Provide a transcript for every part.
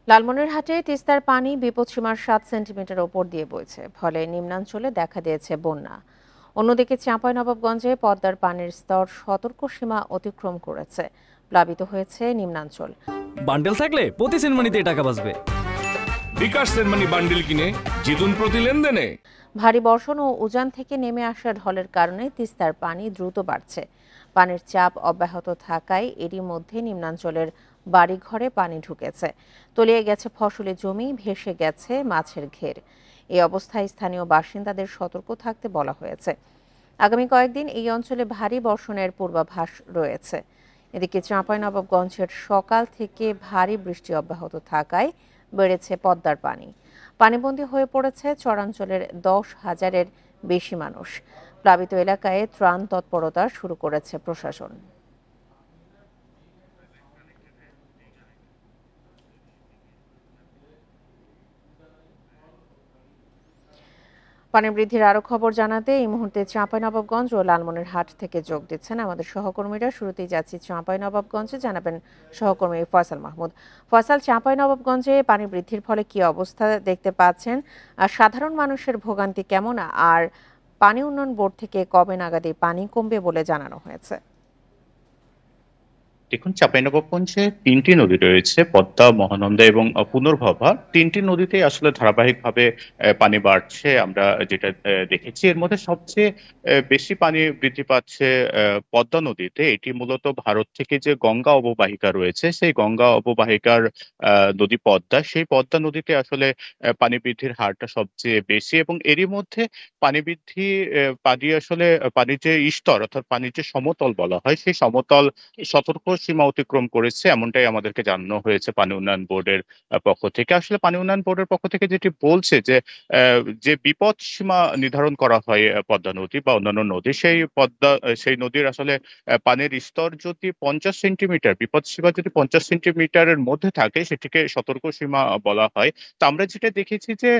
লালমনিরহাটে তিস্তার পানি বিপদসীমার 7 সেন্টিমিটার ওপর দিয়ে বইছে, ফলে নিম্নাঞ্চলে দেখা দিয়েছে বন্যা। অন্যদিকে চাঁপাইনবাবগঞ্জে পদ্মার পানির স্তর সতর্ক সীমা অতিক্রম করেছে, প্লাবিত হয়েছে নিম্নাঞ্চল। বান্ডেল থাকলে প্রতি সেনমানিতে টাকা বাঁচবে। বিকাশ সেনমানি বান্ডিল কিনে জিতুন প্রতি লেনদেনে। ভারী বর্ষণ ও উজান থেকে নেমে আসা ঢলের কারণে তিস্তার পানি দ্রুত বাড়ছে। পানির চাপ অব্যাহত থাকায় এরই মধ্যে নিম্নাঞ্চলের বাড়িঘরে পানি ঢুকেছে, তলিয়ে গেছে ফসলি জমি, ভেসে গেছে মাছের ঘের। এই অবস্থায় স্থানীয় বাসিন্দাদের সতর্ক থাকতে বলা হয়েছে। আগামী কয়েকদিন এই অঞ্চলে ভারী বর্ষণের পূর্বাভাস রয়েছে। এদিকে চাঁপাইনবাবগঞ্জের সকাল থেকে ভারী বৃষ্টি অব্যাহত থাকায় বেড়েছে পদ্মার পানি। পানিবন্দী হয়ে পড়েছে চরাঞ্চলের 10,000-এর বেশি মানুষ। প্লাবিত এলাকায় ত্রাণ তৎপরতা শুরু করেছে প্রশাসন। পানি বৃদ্ধির আরো খবর জানাতে এই মুহূর্তে চাঁপাইনবাবগঞ্জ ও লালমনিরহাট থেকে যোগ দিচ্ছেন আমাদের সহকর্মীরা। শুরুতেই যাচ্ছি চাঁপাইনবাবগঞ্জে, জানাবেন সহকর্মী ফয়সাল মাহমুদ। ফয়সাল, চাঁপাইনবাবগঞ্জে পানি বৃদ্ধির ফলে কি অবস্থা দেখতে পাচ্ছেন, আর সাধারণ মানুষের ভোগান্তি কেমন, আর পানি উন্নয়ন বোর্ড থেকে কবে নাগাদ পানি কমবে বলে জানানো হয়েছে? দেখুন, চাঁপাইনবাবগঞ্জে তিনটি নদী রয়েছে, পদ্মা, মহানন্দা এবং পুনর্ভবা। তিনটি নদীতেই আসলে ধারাবাহিকভাবে পানি বাড়ছে। আমরা যেটা দেখেছি, এর মধ্যে সবচেয়ে বেশি পানি বৃদ্ধি পাচ্ছে পদ্মা নদীতে। এটি মূলত ভারত থেকে যে গঙ্গা অববাহিকা রয়েছে, সেই গঙ্গা অববাহিকার নদী পদ্মা, সেই পদ্মা নদীতে আসলে পানি বৃদ্ধির হারটা সবচেয়ে বেশি। এবং এরই মধ্যে পানি বৃদ্ধি, পানি আসলে পানির যে স্তর, অর্থাৎ পানির যে সমতল বলা হয়, সেই সমতল সতর্ক সীমা অতিক্রম করেছে, এমনটাই আমাদেরকে জানানো হয়েছে পানি উন্নয়ন বোর্ডের পক্ষ থেকে। আসলে পানি উন্নয়ন বোর্ডের পক্ষ থেকে যেটি বলছে যে যে বিপদ সীমা নির্ধারণ করা হয় পদ্মা নদী বা অন্যান্য নদী, সেই নদীর আসলে পানির স্তর যদি 50 সেন্টিমিটার, বিপদ সীমা যদি 50 সেন্টিমিটারের মধ্যে থাকে, সেটিকে সতর্ক সীমা বলা হয়। তো আমরা যেটা দেখেছি যে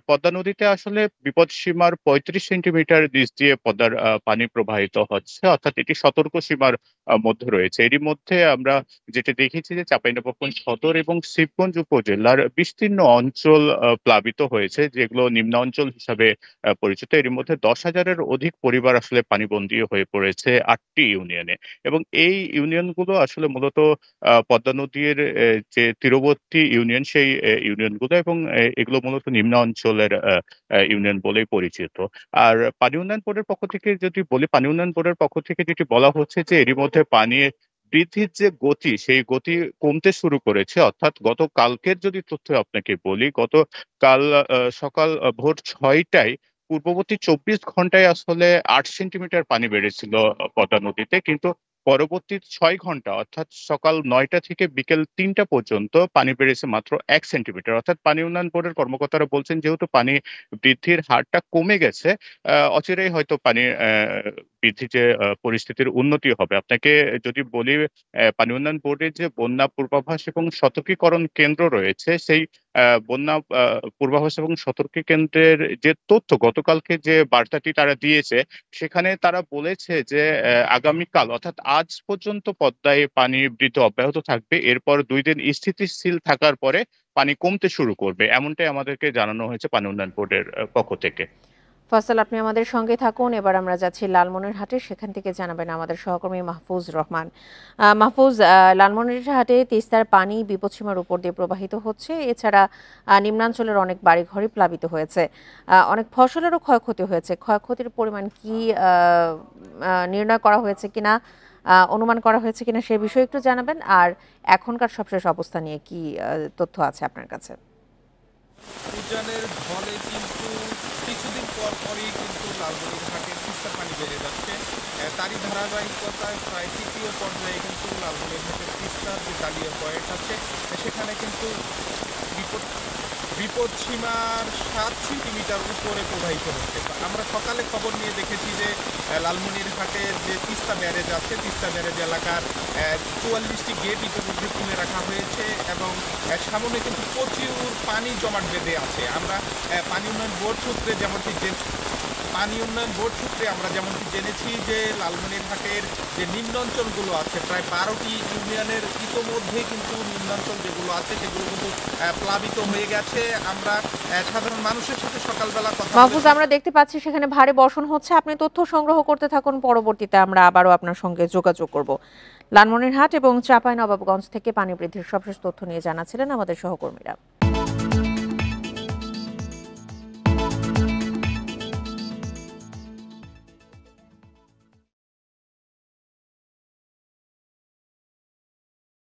পদ্মা নদীতে আসলে বিপদ সীমার 35 সেন্টিমিটার নিচ দিয়ে পদ্মার পানি প্রবাহিত হচ্ছে, অর্থাৎ এটি সতর্ক সীমার মধ্যে রয়েছে। এরই মধ্যে আমরা যেটা দেখেছি যে চাঁপাইনবাবগঞ্জ সদর এবং শিবগঞ্জ উপজেলার বিস্তীর্ণ অঞ্চল প্লাবিত হয়েছে, যেগুলো নিম্নাঞ্চল হিসাবে পরিচিত। এর মধ্যে 10,000-এর অধিক পরিবার আসলে পানিবন্দী হয়ে পড়েছে 8টি ইউনিয়নে। এবং এই ইউনিয়নগুলো আসলে মূলত পদ্মা নদীর যে তীরবর্তী ইউনিয়ন, সেই ইউনিয়নগুলো, এবং এগুলো মূলত নিম্ন অঞ্চলের ইউনিয়ন বলেই পরিচিত। আর পানি উন্নয়ন বোর্ডের পক্ষ থেকে যদি বলি, পানি উন্নয়ন বোর্ডের পক্ষ থেকে যেটি বলা হচ্ছে যে এরই মধ্যে পানি বৃদ্ধির যে গতি, সেই গতি কমতে শুরু করেছে। অর্থাৎ গতকালকের যদি তথ্য আপনাকে বলি, গতকাল সকাল ভোর 6টায় পূর্ববর্তী 24 ঘন্টায় আসলে 8 সেন্টিমিটার পানি বেড়েছিল পদ্মা নদীতে, কিন্তু পরবর্তী 6 ঘন্টা, অর্থাৎ সকাল 9টা থেকে বিকেল 3টা পর্যন্ত পানি বেড়েছে মাত্র 1 সেন্টিমিটার। অর্থাৎ পানি উন্নয়ন বোর্ডের কর্মকর্তারা বলছেন, যেহেতু পানি বৃদ্ধির হারটা কমে গেছে, অচিরেই হয়তো পানির বৃদ্ধি যে পরিস্থিতির উন্নতি হবে। আপনাকে যদি বলি, পানি উন্নয়ন বোর্ডের যে বন্যা পূর্বাভাস এবং সতর্কীকরণ কেন্দ্র রয়েছে, সেই বন্যা পূর্বাভাস এবং সতর্কী কেন্দ্রের যে তথ্য, গতকালকে যে বার্তাটি তারা দিয়েছে, সেখানে তারা বলেছে যে আগামীকাল, অর্থাৎ আজ পর্যন্ত পদ্মায় পানি বৃদ্ধি অব্যাহত থাকবে। এরপর 2 দিন স্থিতিশীল থাকার পরে পানি কমতে শুরু করবে, এমনটাই আমাদেরকে জানানো হয়েছে পানি উন্নয়ন বোর্ডের পক্ষ থেকে। ফয়সাল, আপনি আমাদের সঙ্গে থাকুন। এবার আমরা যাচ্ছি লালমনিরহাটে, সেখান থেকে জানাবেন আমাদের সহকর্মী মাহফুজ রহমান। মাহফুজ, লালমনিরহাটে তিস্তার পানি বিপদসীমার উপর দিয়ে প্রবাহিত হচ্ছে। এছাড়া নিম্নাঞ্চলের অনেক বাড়িঘরই প্লাবিত হয়েছে, অনেক ফসলেরও ক্ষয়ক্ষতি হয়েছে। ক্ষয়ক্ষতির পরিমাণ কি নির্ণয় করা হয়েছে কিনা, অনুমান করা হয়েছে কিনা, সে বিষয়ে একটু জানাবেন। আর এখনকার সবশেষ অবস্থা নিয়ে কি তথ্য আছে আপনার কাছে? উজানের ঢলে কিন্তু কিছুদিন পর পরই কিন্তু লালমনিরহাটের তিস্তার পানি বেড়ে যাচ্ছে। তারই ধারাবাহিকতায় প্রায় তৃতীয় পর্যায়ে কিন্তু লালমনিরহাটের তিস্তার যে জাতীয় পয়েন্ট আছে, সেখানে কিন্তু বিপদ বিপদসীমার 7 সেন্টিমিটার উপরে প্রবাহিত হচ্ছে। আমরা সকালে খবর নিয়ে দেখেছি যে লালমনিরহাটের যে তিস্তা ব্যারেজ আছে, তিস্তা ব্যারেজ এলাকার 44টি গেট ইতিমধ্যে খুলে রাখা হয়েছে এবং সামনে কিন্তু প্রচুর পানি জমাট বেঁধে আছে। আমরা পানি উন্নয়ন বোর্ড সূত্রে যেমনটি পানি উন্নয়ন বোর্ড সূত্রে আমরা যেমনটি জেনেছি যে লালমনিরহাটের যে নিম্নাঞ্চলগুলো আছে প্রায় 12টি ইউনিয়নের ইতোমধ্যে কিন্তু নিম্নাঞ্চল যেগুলো আছে সেগুলো কিন্তু প্লাবিত হয়ে গেছে। আমরা সাধারণ মানুষের সাথে সকালবেলা কথা মাহফুজ, আমরা দেখতে পাচ্ছি সেখানে ভারী বর্ষণ হচ্ছে। আপনি তথ্য সংগ্রহ করতে থাকুন, পরবর্তীতে আমরা আবারও আপনার সঙ্গে যোগাযোগ করব। লালমনিরহাট এবং চাঁপাইনবাবগঞ্জ থেকে পানি বৃদ্ধির সবশেষ তথ্য নিয়ে জানাচ্ছিলেন আমাদের সহকর্মীরা।